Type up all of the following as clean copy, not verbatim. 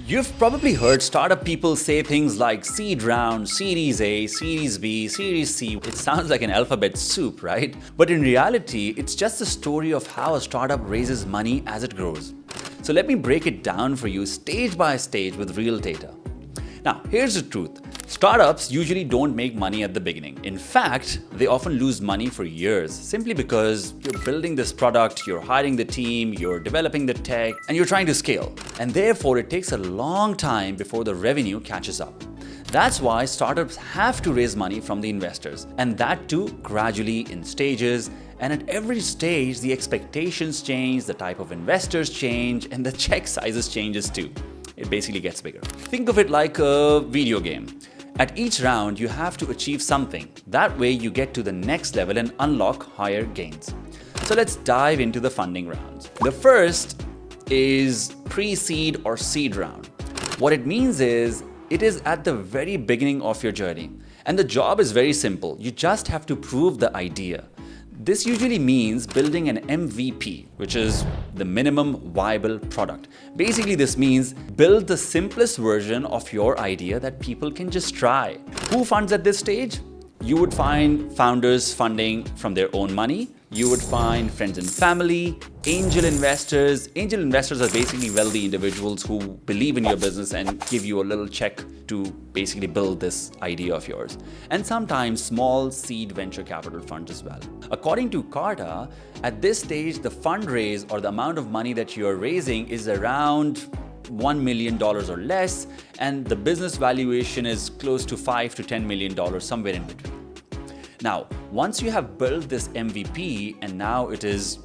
You've probably heard startup people say things like seed round, Series A, Series B, Series C. It sounds like an alphabet soup, right? But in reality, it's just the story of how a startup raises money as it grows. So let me break it down for you stage by stage with real data. Now, here's the truth. Startups usually don't make money at the beginning. In fact, they often lose money for years simply because you're building this product, you're hiring the team, you're developing the tech, and you're trying to scale. And therefore, it takes a long time before the revenue catches up. That's why startups have to raise money from the investors, and that too gradually in stages. And at every stage, the expectations change, the type of investors change, and the check sizes changes too. It basically gets bigger. Think of it like a video game. At each round, you have to achieve something. That way, you get to the next level and unlock higher gains. So let's dive into the funding rounds. The first is pre-seed or seed round. What it means is, it is at the very beginning of your journey. And the job is very simple. You just have to prove the idea. This usually means building an MVP, which is the minimum viable product. Basically, this means build the simplest version of your idea that people can just try. Who funds at this stage? You would find founders funding from their own money. You would find friends and family, angel investors. Angel investors are basically wealthy individuals who believe in your business and give you a little check to basically build this idea of yours. And sometimes small seed venture capital funds as well. According to Carta, at this stage, the fundraise or the amount of money that you're raising is around $1 million or less, and the business valuation is close to $5 to $10 million, somewhere in between. Now, once you have built this MVP and now it is,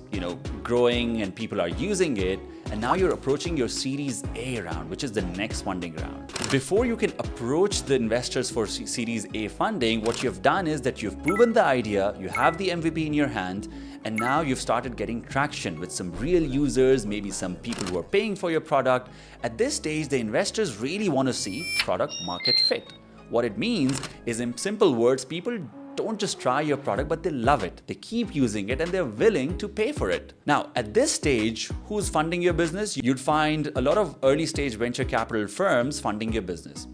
growing and people are using it, and now you're approaching your Series A round, which is the next funding round. Before you can approach the investors for Series A funding, what you've done is that you've proven the idea, you have the MVP in your hand, and now you've started getting traction with some real users, maybe some people who are paying for your product. At this stage, the investors really want to see product market fit. What it means is, in simple words, people don't just try your product, but they love it. They keep using it and they're willing to pay for it. Now, at this stage, who's funding your business? You'd find a lot of early stage venture capital firms funding your business.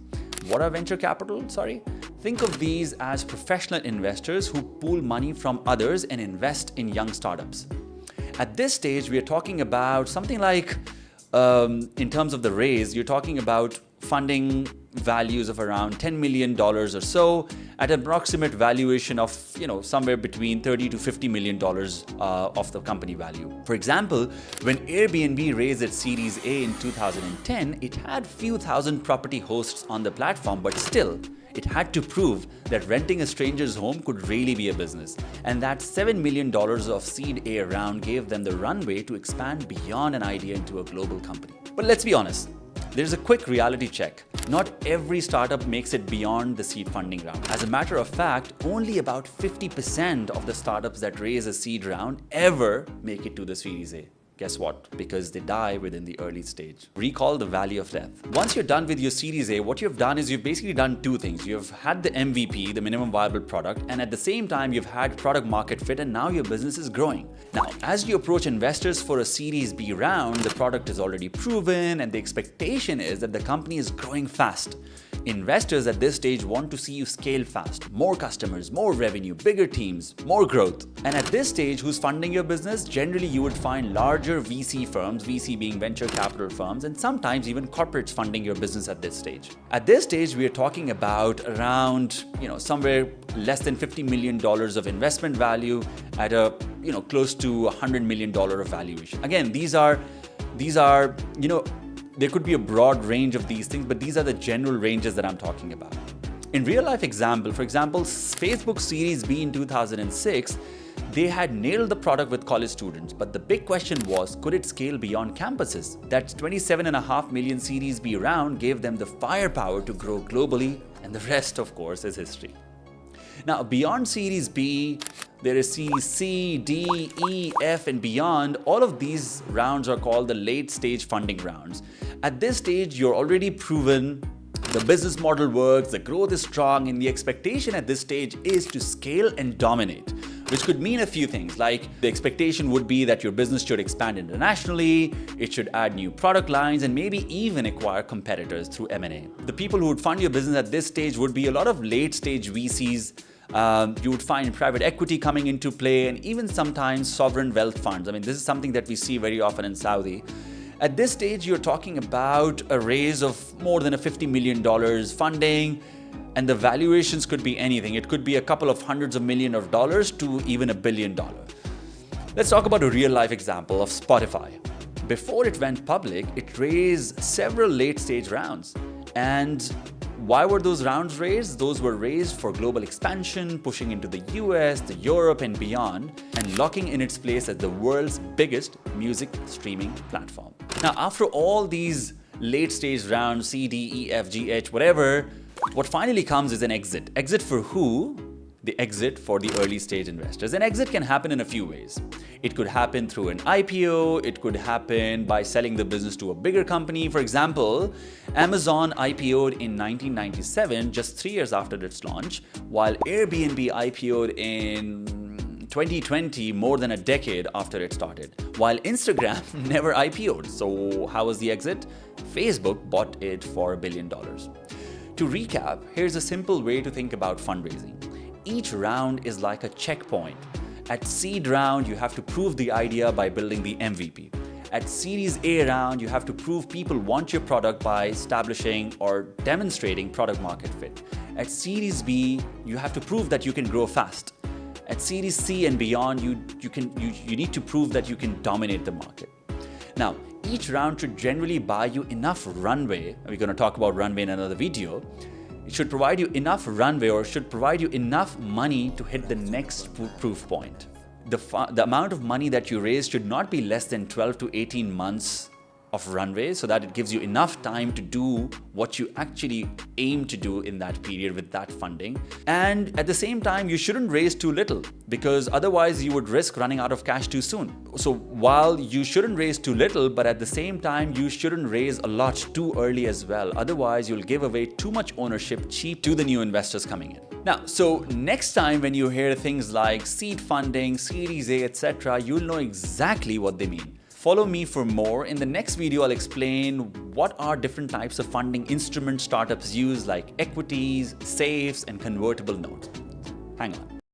What are venture capital? Think of these as professional investors who pool money from others and invest in young startups. At this stage, we are talking about something like, in terms of the raise, you're talking about funding values of around $10 million or so at an approximate valuation of, somewhere between $30 to $50 million of the company value. For example, when Airbnb raised its Series A in 2010, it had few thousand property hosts on the platform, but still, it had to prove that renting a stranger's home could really be a business. And that $7 million of Seed A round gave them the runway to expand beyond an idea into a global company. But let's be honest. There's a quick reality check. Not every startup makes it beyond the seed funding round. As a matter of fact, only about 50% of the startups that raise a seed round ever make it to the Series A. Guess what? Because they die within the early stage. Recall the valley of death. Once you're done with your Series A, what you've done is you've basically done two things. You've had the MVP, the minimum viable product, and at the same time, you've had product market fit, and now your business is growing. Now, as you approach investors for a Series B round, the product is already proven, and the expectation is that the company is growing fast. Investors at this stage want to see you scale fast. More customers, more revenue, bigger teams, more growth. And at this stage, who's funding your business? Generally, you would find larger VC firms, VC being venture capital firms, and sometimes even corporates funding your business at this stage. At this stage, we are talking about around, somewhere less than $50 million of investment value at a, close to $100 million of valuation. Again, these are, there could be a broad range of these things, but these are the general ranges that I'm talking about. In real life example, for example, Facebook Series B in 2006, they had nailed the product with college students, but the big question was, could it scale beyond campuses? That $27.5 million Series B round gave them the firepower to grow globally, and the rest, of course, is history. Now, beyond Series B, there is Series C, D, E, F, and beyond. All of these rounds are called the late stage funding rounds. At this stage, you're already proven, the business model works, the growth is strong, and the expectation at this stage is to scale and dominate. which could mean a few things, like the expectation would be that your business should expand internationally, it should add new product lines, and maybe even acquire competitors through M&A. The people who would fund your business at this stage would be a lot of late-stage VCs. You would find private equity coming into play, and even sometimes sovereign wealth funds. I mean, this is something that we see very often in Saudi. At this stage, you're talking about a raise of more than $50 million funding, and the valuations could be anything. It could be a couple of hundreds of millions of dollars to even $1 billion. Let's talk about a real-life example of Spotify. Before it went public, it raised several late-stage rounds. And why were those rounds raised? Those were raised for global expansion, pushing into the US, the Europe, and beyond, and locking in its place as the world's biggest music streaming platform. Now, after all these late-stage rounds, C, D, E, F, G, H, whatever, what finally comes is an exit. Exit for who? The exit for the early stage investors. An exit can happen in a few ways. It could happen through an IPO, it could happen by selling the business to a bigger company. For example, Amazon IPO'd in 1997, just 3 years after its launch, while Airbnb IPO'd in 2020, more than a decade after it started, while Instagram never IPO'd. So how was the exit? Facebook bought it for $1 billion. To recap, here's a simple way to think about fundraising. Each round is like a checkpoint. At seed round, you have to prove the idea by building the MVP. At Series A round, you have to prove people want your product by establishing or demonstrating product market fit. At Series B, you have to prove that you can grow fast. At Series C and beyond, you need to prove that you can dominate the market. Now, each round should generally buy you enough runway. We're going to talk about runway in another video. It should provide you enough runway, or should provide you enough money to hit the next proof point. The amount of money that you raise should not be less than 12 to 18 months of runway, so that it gives you enough time to do what you actually aim to do in that period with that funding. And at the same time, you shouldn't raise too little, because otherwise you would risk running out of cash too soon. So while you shouldn't raise too little, but at the same time, you shouldn't raise a lot too early as well. Otherwise, you'll give away too much ownership cheap to the new investors coming in. Now, so next time when you hear things like seed funding, Series A, etc., you'll know exactly what they mean. Follow me for more. In the next video, I'll explain what are different types of funding instruments startups use, like equities, safes, and convertible notes. Hang on.